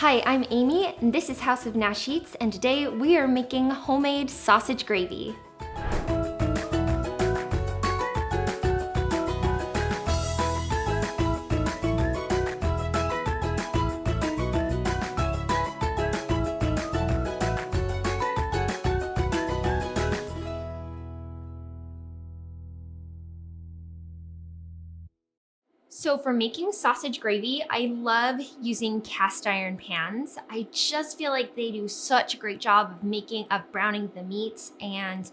Hi, I'm Amy, and this is House of Nash Eats, and today we are making homemade sausage gravy. So for making sausage gravy, I love using cast iron pans. I just feel like they do such a great job of browning the meat, and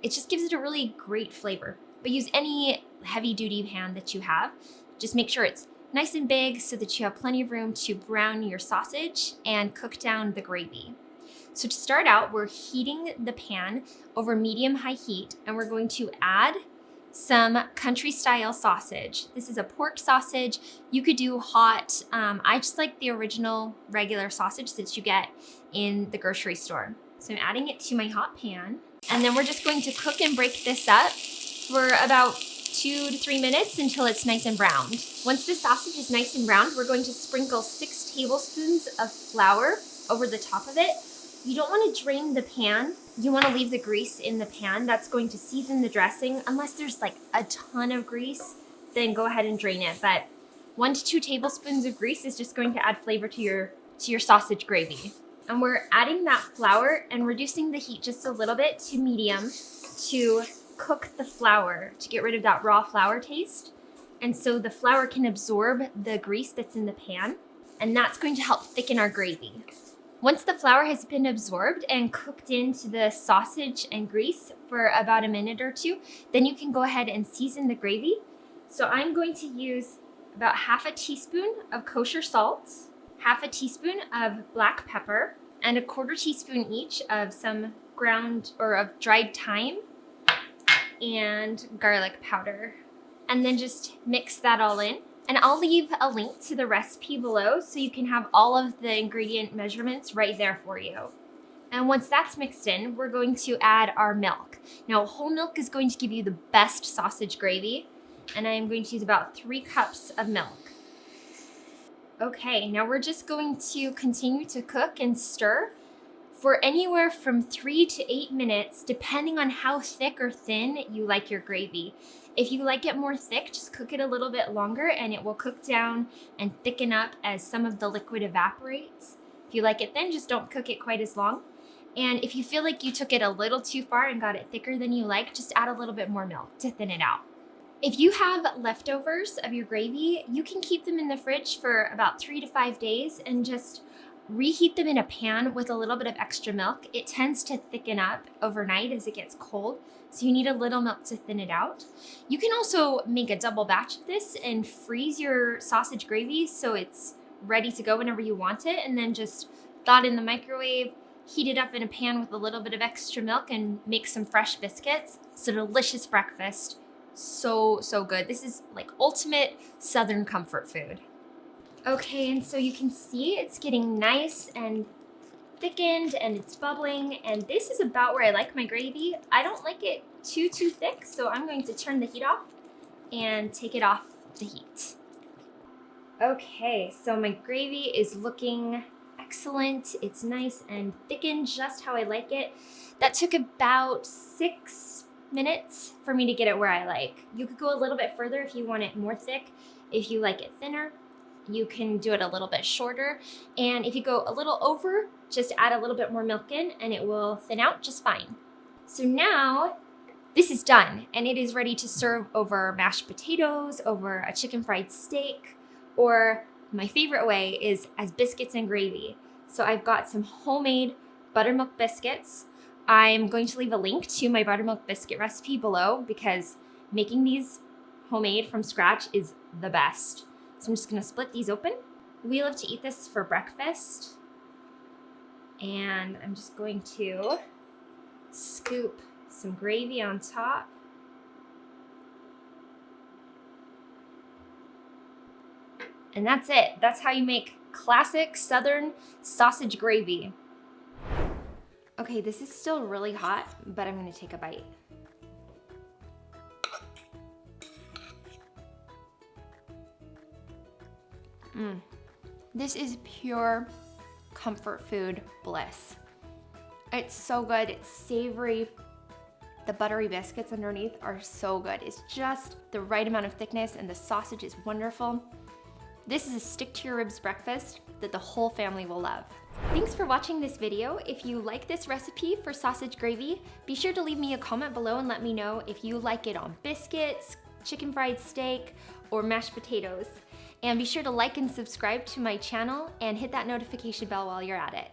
it just gives it a really great flavor. But use any heavy duty pan that you have. Just make sure it's nice and big so that you have plenty of room to brown your sausage and cook down the gravy. So to start out, we're heating the pan over medium-high heat, and we're going to add some country style sausage. This is a pork sausage. You could do hot. I just like the original regular sausage that you get in the grocery store. So I'm adding it to my hot pan. And then we're just going to cook and break this up for about 2 to 3 minutes until it's nice and browned. Once the sausage is nice and browned, we're going to sprinkle 6 tablespoons of flour over the top of it. You don't want to drain the pan. You want to leave the grease in the pan. That's going to season the dressing. Unless there's like a ton of grease, then go ahead and drain it. But 1 to 2 tablespoons of grease is just going to add flavor to your sausage gravy. And we're adding that flour and reducing the heat just a little bit to medium to cook the flour to get rid of that raw flour taste. And so the flour can absorb the grease that's in the pan, and that's going to help thicken our gravy. Once the flour has been absorbed and cooked into the sausage and grease for about a minute or two, then you can go ahead and season the gravy. So I'm going to use about half a teaspoon of kosher salt, half a teaspoon of black pepper, and a 1/4 teaspoon each of some ground or of dried thyme and garlic powder. And then just mix that all in. And I'll leave a link to the recipe below so you can have all of the ingredient measurements right there for you. And once that's mixed in, we're going to add our milk. Now, whole milk is going to give you the best sausage gravy, and I am going to use about 3 cups of milk. Okay, now we're just going to continue to cook and stir for anywhere from 3 to 8 minutes, depending on how thick or thin you like your gravy. If you like it more thick, just cook it a little bit longer and it will cook down and thicken up as some of the liquid evaporates. If you like it thin, just don't cook it quite as long. And if you feel like you took it a little too far and got it thicker than you like, just add a little bit more milk to thin it out. If you have leftovers of your gravy, you can keep them in the fridge for about 3 to 5 days and just reheat them in a pan with a little bit of extra milk. It tends to thicken up overnight as it gets cold, so you need a little milk to thin it out. You can also make a double batch of this and freeze your sausage gravy so it's ready to go whenever you want it, and then just thaw it in the microwave, heat it up in a pan with a little bit of extra milk, and make some fresh biscuits. It's a delicious breakfast. So good. This is like ultimate Southern comfort food. Okay, and so you can see it's getting nice and thickened and it's bubbling, and this is about where I like my gravy. I don't like it too thick, so I'm going to turn the heat off and take it off the heat. Okay, so my gravy is looking excellent. It's nice and thickened just how I like it. That took about 6 minutes for me to get it where I like. You could go a little bit further if you want it more thick. If you like it thinner, you can do it a little bit shorter. And if you go a little over, just add a little bit more milk in and it will thin out just fine. So now this is done and it is ready to serve over mashed potatoes, over a chicken fried steak, or my favorite way is as biscuits and gravy. So I've got some homemade buttermilk biscuits. I'm going to leave a link to my buttermilk biscuit recipe below because making these homemade from scratch is the best. So I'm just gonna split these open. We love to eat this for breakfast. And I'm just going to scoop some gravy on top. And that's it. That's how you make classic Southern sausage gravy. Okay, this is still really hot, but I'm gonna take a bite. This is pure comfort food bliss. It's so good, it's savory. The buttery biscuits underneath are so good. It's just the right amount of thickness and the sausage is wonderful. This is a stick to your ribs breakfast that the whole family will love. Thanks for watching this video. If you like this recipe for sausage gravy, be sure to leave me a comment below and let me know if you like it on biscuits, chicken fried steak, or mashed potatoes. And be sure to like and subscribe to my channel and hit that notification bell while you're at it.